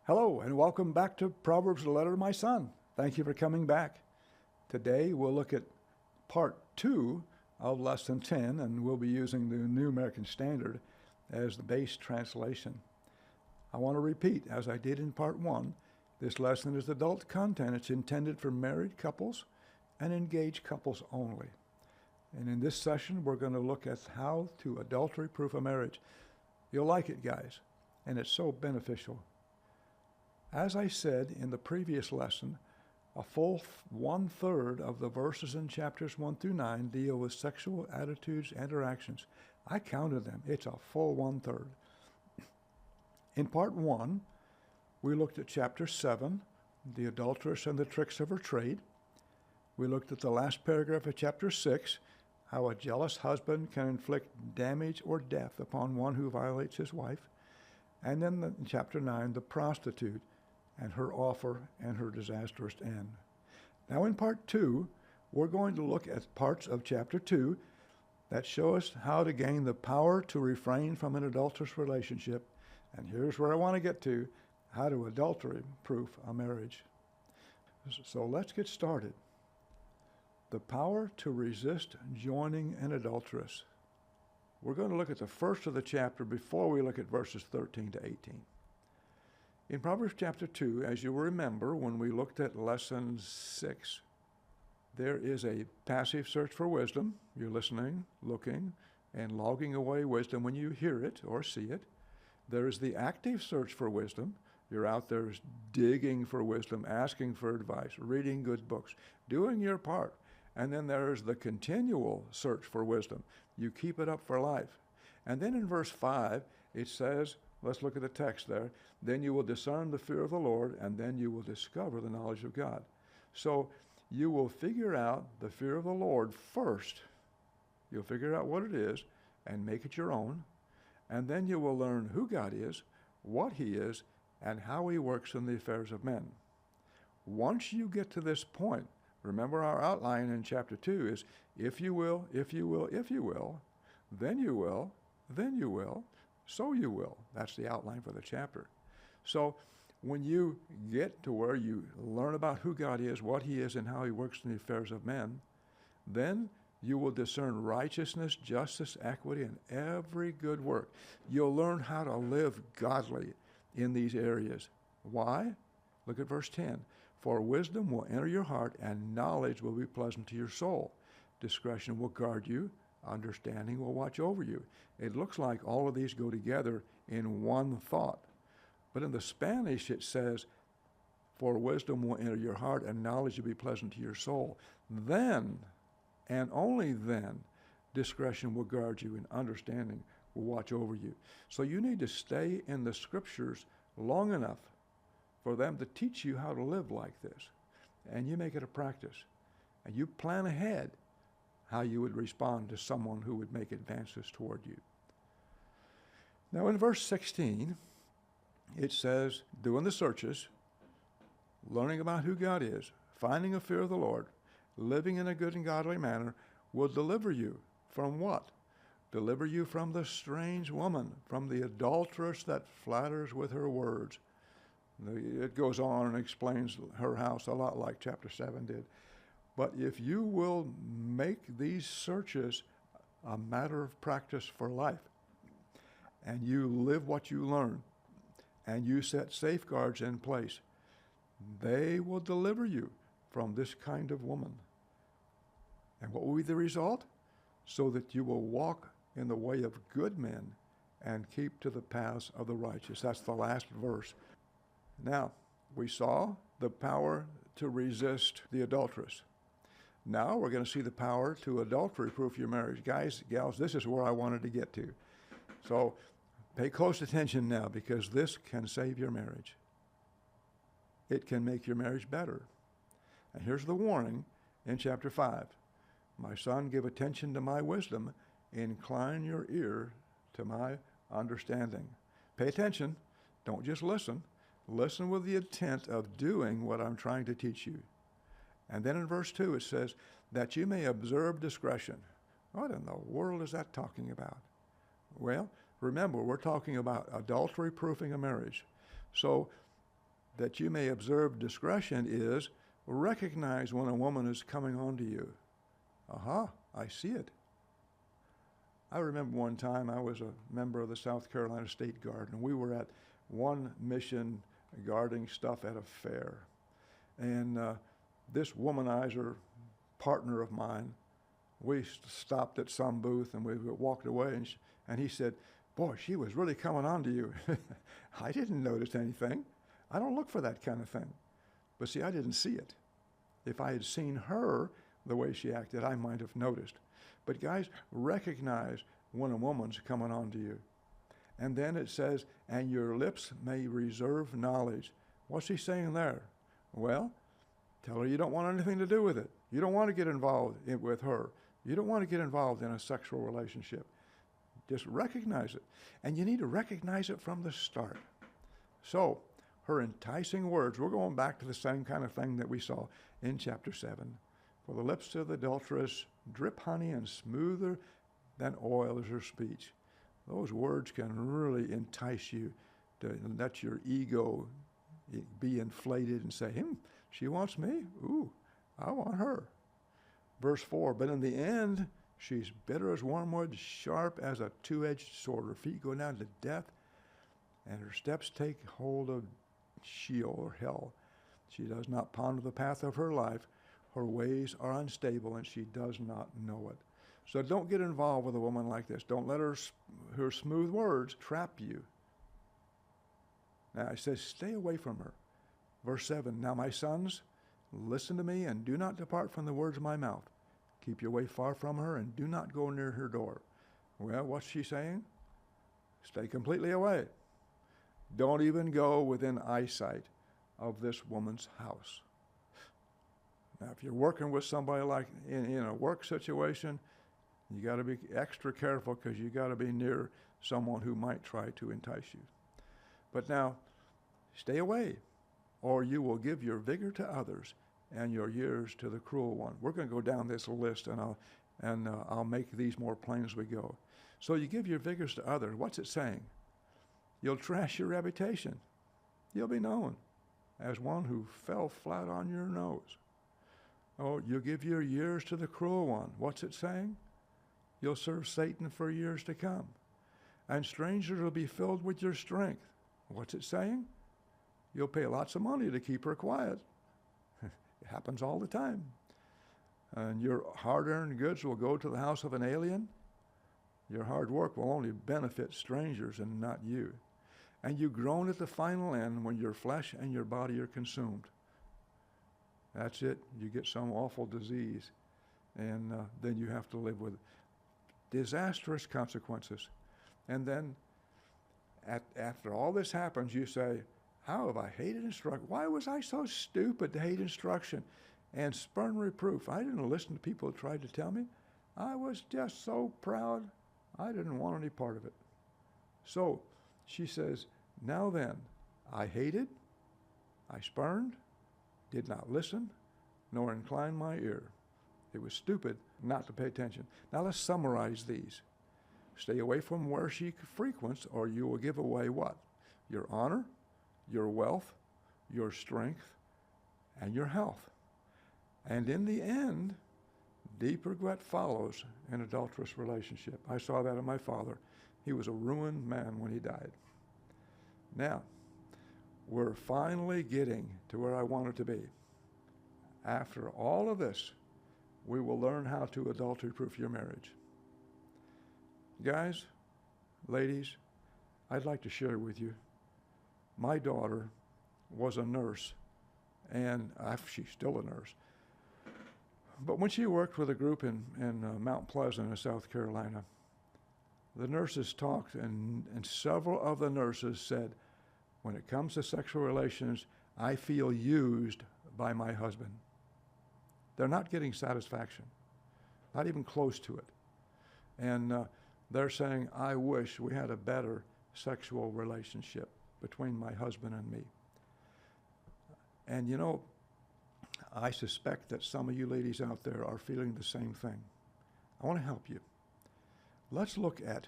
Hello, and welcome back to Proverbs, the letter to my son. Thank you for coming back. Today we'll look at part 2 of lesson 10, and we'll be using the New American Standard as the base translation. I want to repeat, as I did in part 1, this lesson is adult content. It's intended for married couples and engaged couples only. And in this session, we're going to look at how to adultery-proof a marriage. You'll like it, guys, and it's so beneficial. As I said in the previous lesson, a full 1/3 of the verses in chapters 1 through 9 deal with sexual attitudes and interactions. I counted them. It's a full 1/3. In part 1, we looked at chapter 7, the adulteress and the tricks of her trade. We looked at the last paragraph of chapter 6, how a jealous husband can inflict damage or death upon one who violates his wife. And then in chapter 9, the prostitute and her offer and her disastrous end. Now in part 2, we're going to look at parts of chapter 2 that show us how to gain the power to refrain from an adulterous relationship. And here's where I want to get to, how to adultery-proof a marriage. So let's get started. The power to resist joining an adulteress. We're going to look at the first of the chapter before we look at verses 13 to 18. In Proverbs chapter 2, as you remember when we looked at lesson 6, there is a passive search for wisdom. You're listening, looking, and logging away wisdom when you hear it or see it. There is the active search for wisdom. You're out there digging for wisdom, asking for advice, reading good books, doing your part. And then there's the continual search for wisdom. You keep it up for life. And then in verse 5, it says, let's look at the text there, then you will discern the fear of the Lord, and then you will discover the knowledge of God. So you will figure out the fear of the Lord first. You'll figure out what it is and make it your own. And then you will learn who God is, what he is, and how he works in the affairs of men. Once you get to this point, remember our outline in chapter 2 is, if you will, if you will, if you will, then you will, then you will, so you will. That's the outline for the chapter. So when you get to where you learn about who God is, what he is, and how he works in the affairs of men, then you will discern righteousness, justice, equity, and every good work. You'll learn how to live godly in these areas. Why? Look at verse 10. For wisdom will enter your heart, and knowledge will be pleasant to your soul. Discretion will guard you. Understanding will watch over you. It looks like all of these go together in one thought. But in the Spanish it says, for wisdom will enter your heart and knowledge will be pleasant to your soul. Then, and only then, discretion will guard you and understanding will watch over you. So you need to stay in the scriptures long enough for them to teach you how to live like this. And you make it a practice. And you plan ahead how you would respond to someone who would make advances toward you. Now in verse 16, it says, doing the searches, learning about who God is, finding a fear of the Lord, living in a good and godly manner, will deliver you from what? Deliver you from the strange woman, from the adulteress that flatters with her words. It goes on and explains her house a lot like chapter 7 did. But if you will make these searches a matter of practice for life, and you live what you learn, and you set safeguards in place, they will deliver you from this kind of woman. And what will be the result? So that you will walk in the way of good men and keep to the paths of the righteous. That's the last verse. Now, we saw the power to resist the adulteress. Now we're going to see the power to adultery-proof your marriage. Guys, gals, this is where I wanted to get to. So pay close attention now, because this can save your marriage. It can make your marriage better. And here's the warning in chapter 5. My son, give attention to my wisdom. Incline your ear to my understanding. Pay attention. Don't just listen. Listen with the intent of doing what I'm trying to teach you. And then in verse 2 it says, that you may observe discretion. What in the world is that talking about? Well, remember, we're talking about adultery-proofing a marriage. So that you may observe discretion is recognize when a woman is coming on to you. Aha, I see it. I remember one time I was a member of the South Carolina State Guard, and we were at one mission guarding stuff at a fair. And this womanizer partner of mine, we stopped at some booth and we walked away, and he said, "Boy, she was really coming on to you." I didn't notice anything. I don't look for that kind of thing. But see, I didn't see it. If I had seen her the way she acted, I might have noticed. But guys, recognize when a woman's coming on to you. And then it says, and your lips may reserve knowledge. What's he saying there? Well, tell her you don't want anything to do with it. You don't want to get involved with her. You don't want to get involved in a sexual relationship. Just recognize it. And you need to recognize it from the start. So, her enticing words, we're going back to the same kind of thing that we saw in chapter 7. For the lips of the adulteress drip honey, and smoother than oil is her speech. Those words can really entice you to let your ego be inflated and say, she wants me? Ooh, I want her. Verse 4, but in the end, she's bitter as wormwood, sharp as a two-edged sword. Her feet go down to death, and her steps take hold of Sheol or hell. She does not ponder the path of her life. Her ways are unstable, and she does not know it. So don't get involved with a woman like this. Don't let her smooth words trap you. Now it says, stay away from her. Verse 7, now my sons, listen to me and do not depart from the words of my mouth. Keep your way far from her and do not go near her door. Well, what's she saying? Stay completely away. Don't even go within eyesight of this woman's house. Now, if you're working with somebody like in a work situation, you got to be extra careful because you got to be near someone who might try to entice you. But now, stay away, or you will give your vigor to others and your years to the cruel one. We're going to go down this list, and I'll make these more plain as we go. So you give your vigors to others. What's it saying? You'll trash your reputation. You'll be known as one who fell flat on your nose. Oh, you'll give your years to the cruel one. What's it saying? You'll serve Satan for years to come. And strangers will be filled with your strength. What's it saying? You'll pay lots of money to keep her quiet. It happens all the time. And your hard-earned goods will go to the house of an alien. Your hard work will only benefit strangers and not you. And you groan at the final end when your flesh and your body are consumed. That's it. You get some awful disease, and then you have to live with disastrous consequences. And then after all this happens, you say, how have I hated instruction? Why was I so stupid to hate instruction and spurn reproof? I didn't listen to people who tried to tell me. I was just so proud. I didn't want any part of it. So she says, now then, I hated, I spurned, did not listen, nor incline my ear. It was stupid not to pay attention. Now let's summarize these. Stay away from where she frequents, or you will give away what? Your honor, your wealth, your strength, and your health. And in the end, deep regret follows an adulterous relationship. I saw that in my father. He was a ruined man when he died. Now, we're finally getting to where I wanted to be. After all of this, we will learn how to adultery-proof your marriage. Guys, ladies, I'd like to share with you. My daughter was a nurse, and she's still a nurse. But when she worked with a group in Mount Pleasant in South Carolina, the nurses talked, and several of the nurses said, when it comes to sexual relations, I feel used by my husband. They're not getting satisfaction, not even close to it. And they're saying, I wish we had a better sexual relationship between my husband and me. And you know, I suspect that some of you ladies out there are feeling the same thing. I want to help you. Let's look at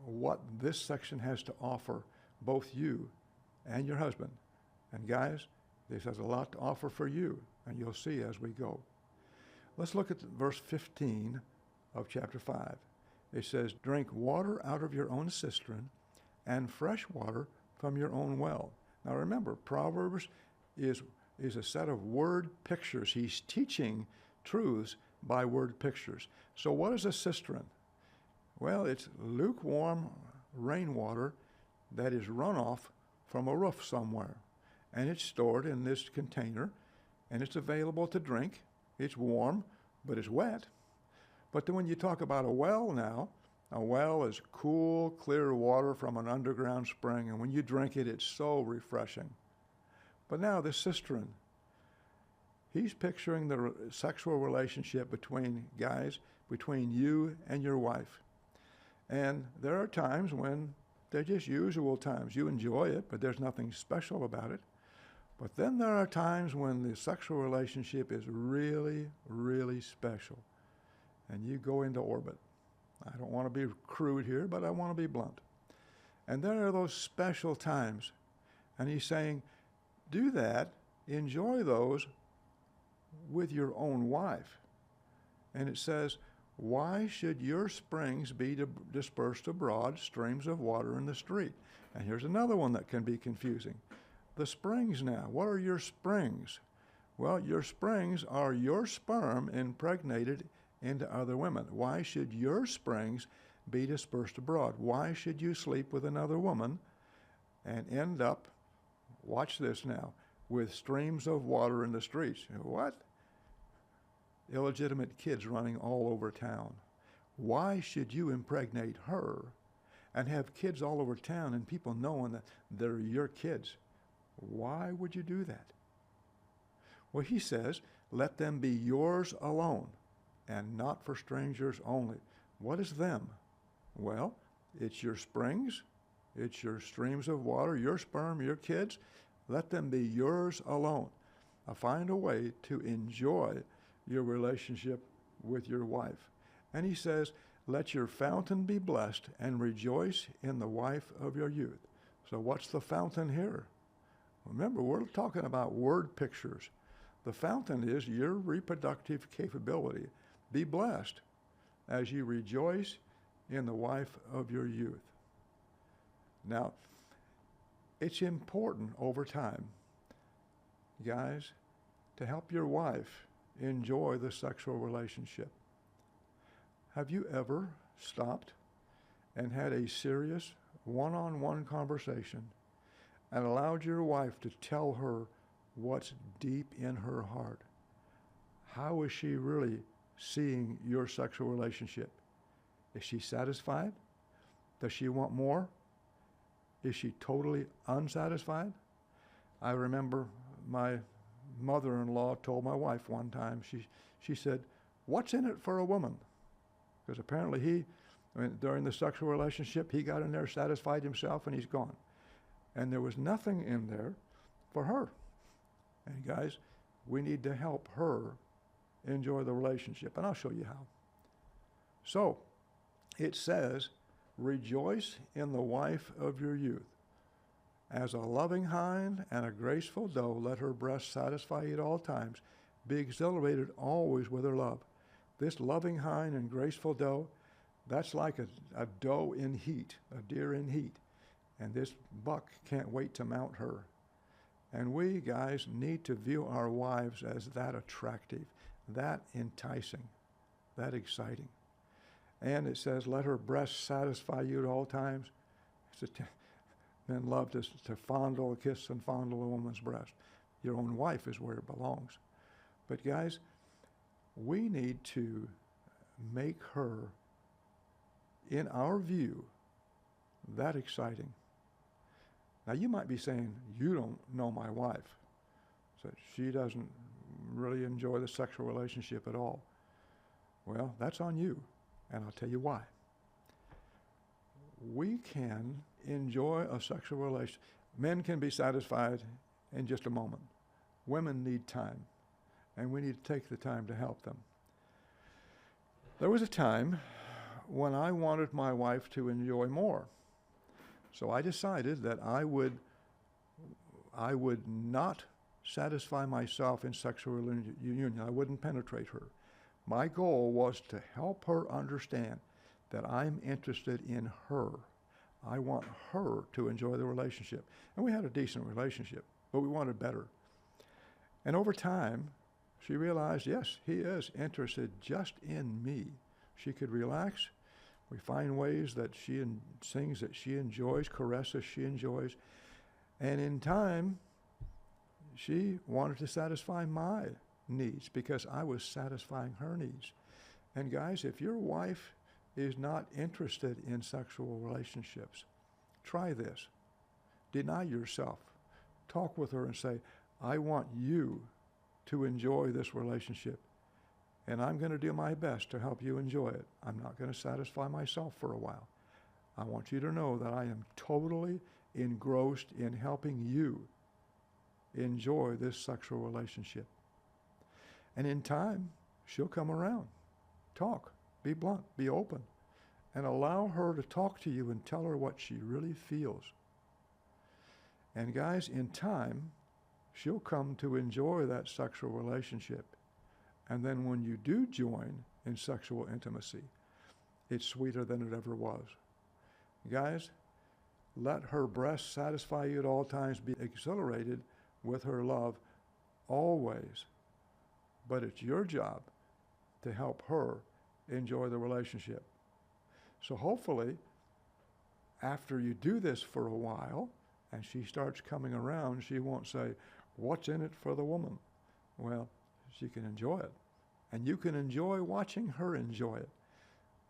what this section has to offer both you and your husband. And guys, this has a lot to offer for you, and you'll see as we go. Let's look at verse 15 of chapter 5. It says, drink water out of your own cistern and fresh water from your own well. Now remember, Proverbs is a set of word pictures. He's teaching truths by word pictures. So what is a cistern? Well, it's lukewarm rainwater that is runoff from a roof somewhere. And it's stored in this container, and it's available to drink. It's warm, but it's wet. But then when you talk about a well now, a well is cool, clear water from an underground spring, and when you drink it, it's so refreshing. But now the cistern, he's picturing the sexual relationship between guys, between you and your wife. And there are times when they're just usual times. You enjoy it, but there's nothing special about it. But then there are times when the sexual relationship is really, really special. And you go into orbit. I don't want to be crude here, but I want to be blunt. And there are those special times. And he's saying, do that, enjoy those with your own wife. And it says, why should your springs be dispersed abroad, streams of water in the street? And here's another one that can be confusing. The springs now. What are your springs? Well, your springs are your sperm impregnated into other women. Why should your springs be dispersed abroad? Why should you sleep with another woman and end up, watch this now, with streams of water in the streets? What? Illegitimate kids running all over town. Why should you impregnate her and have kids all over town and people knowing that they're your kids? Why would you do that? Well, he says, let them be yours alone and not for strangers only. What is them? Well, it's your springs, it's your streams of water, your sperm, your kids. Let them be yours alone. Find a way to enjoy your relationship with your wife. And he says, let your fountain be blessed and rejoice in the wife of your youth. So what's the fountain here? Remember, we're talking about word pictures. The fountain is your reproductive capability. Be blessed as you rejoice in the wife of your youth. Now, it's important over time, guys, to help your wife enjoy the sexual relationship. Have you ever stopped and had a serious one-on-one conversation and allowed your wife to tell her what's deep in her heart? How is she really seeing your sexual relationship? Is she satisfied? Does she want more? Is she totally unsatisfied? I remember my mother-in-law told my wife one time, she said, what's in it for a woman? Because apparently during the sexual relationship, he got in there, satisfied himself, and he's gone. And there was nothing in there for her. And guys, we need to help her enjoy the relationship. And I'll show you how. So, it says, rejoice in the wife of your youth. As a loving hind and a graceful doe, let her breast satisfy you at all times. Be exhilarated always with her love. This loving hind and graceful doe, that's like a doe in heat, a deer in heat. And this buck can't wait to mount her. And we, guys, need to view our wives as that attractive, that enticing, that exciting. And it says, let her breast satisfy you at all times. Men love to fondle, kiss and fondle a woman's breast. Your own wife is where it belongs. But guys, we need to make her, in our view, that exciting. Now you might be saying, you don't know my wife. So she doesn't really enjoy the sexual relationship at all. Well, that's on you, and I'll tell you why. We can enjoy a sexual relationship. Men can be satisfied in just a moment. Women need time, and we need to take the time to help them. There was a time when I wanted my wife to enjoy more. So I decided that I would I would not satisfy myself in sexual union. I wouldn't penetrate her. My goal was to help her understand that I'm interested in her. I want her to enjoy the relationship. And we had a decent relationship, but we wanted better. And over time, she realized, yes, he is interested just in me. She could relax. We find ways that things that she enjoys, caresses she enjoys. And in time, she wanted to satisfy my needs because I was satisfying her needs. And guys, if your wife is not interested in sexual relationships, try this. Deny yourself. Talk with her and say, I want you to enjoy this relationship, and I'm going to do my best to help you enjoy it. I'm not going to satisfy myself for a while. I want you to know that I am totally engrossed in helping you enjoy this sexual relationship. And in time, she'll come around. Talk. Be blunt. Be open. And allow her to talk to you and tell her what she really feels. And guys, in time, she'll come to enjoy that sexual relationship. And then when you do join in sexual intimacy, it's sweeter than it ever was. Guys, let her breasts satisfy you at all times. Be exhilarated with her love always. But it's your job to help her enjoy the relationship. So hopefully, after you do this for a while, and she starts coming around, she won't say, what's in it for the woman? Well, she can enjoy it. And you can enjoy watching her enjoy it.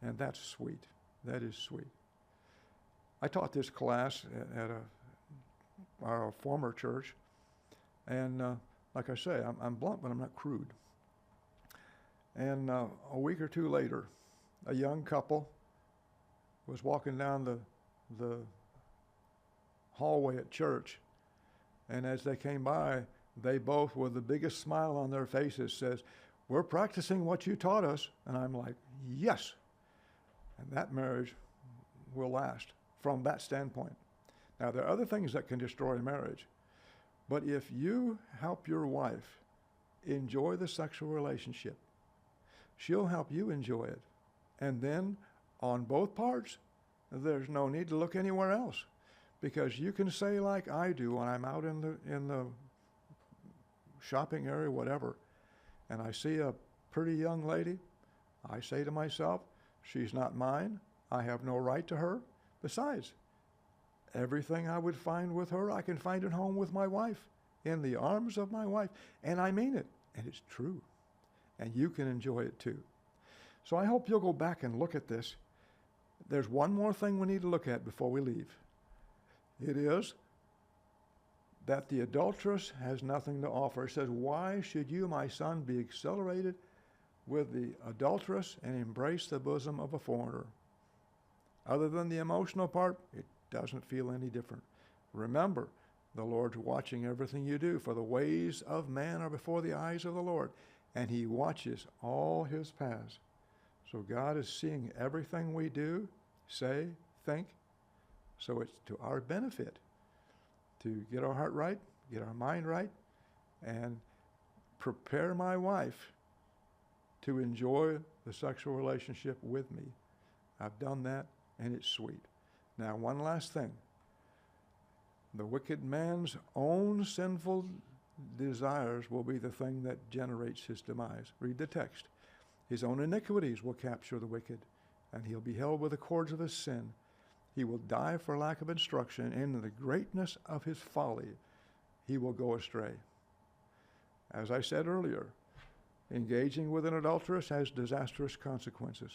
And that's sweet. That is sweet. I taught this class at our former church. And like I say, I'm blunt, but I'm not crude. And a week or two later, a young couple was walking down the hallway at church. And as they came by, they both, with the biggest smile on their faces, says, we're practicing what you taught us. And I'm like, yes. And that marriage will last from that standpoint. Now, there are other things that can destroy a marriage. But if you help your wife enjoy the sexual relationship, she'll help you enjoy it. And then on both parts, there's no need to look anywhere else. Because you can say like I do when I'm out in the shopping area, whatever, and I see a pretty young lady, I say to myself, she's not mine. I have no right to her. Besides, everything I would find with her, I can find at home with my wife, in the arms of my wife. And I mean it. And it's true. And you can enjoy it too. So I hope you'll go back and look at this. There's one more thing we need to look at before we leave. It is that the adulteress has nothing to offer. It says, why should you, my son, be exhilarated with the adulteress and embrace the bosom of a foreigner? Other than the emotional part, it doesn't feel any different. Remember, the Lord's watching everything you do, for the ways of man are before the eyes of the Lord, and he watches all his paths. So God is seeing everything we do, say, think. So it's to our benefit to get our heart right, get our mind right, and prepare my wife to enjoy the sexual relationship with me. I've done that, and it's sweet. Now, one last thing. The wicked man's own sinful desires will be the thing that generates his demise. Read the text. His own iniquities will capture the wicked, and he'll be held with the cords of his sin. He will die for lack of instruction, and in the greatness of his folly, he will go astray. As I said earlier, engaging with an adulteress has disastrous consequences,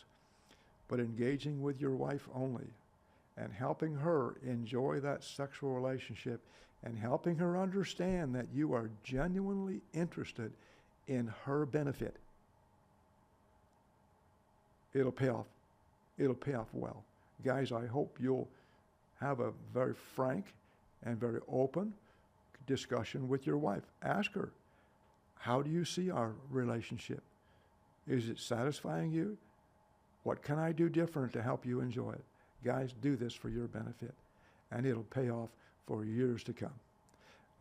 but engaging with your wife only and helping her enjoy that sexual relationship and helping her understand that you are genuinely interested in her benefit, it'll pay off. It'll pay off well. Guys, I hope you'll have a very frank and very open discussion with your wife. Ask her, how do you see our relationship? Is it satisfying you? What can I do different to help you enjoy it? Guys, do this for your benefit, and it'll pay off for years to come.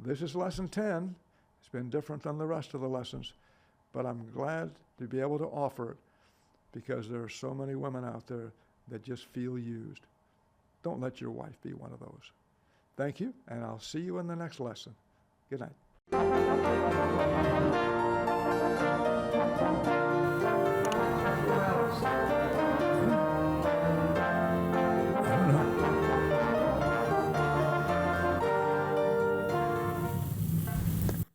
This is lesson 10. It's been different than the rest of the lessons, but I'm glad to be able to offer it because there are so many women out there that just feel used. Don't let your wife be one of those. Thank you, and I'll see you in the next lesson. Good night.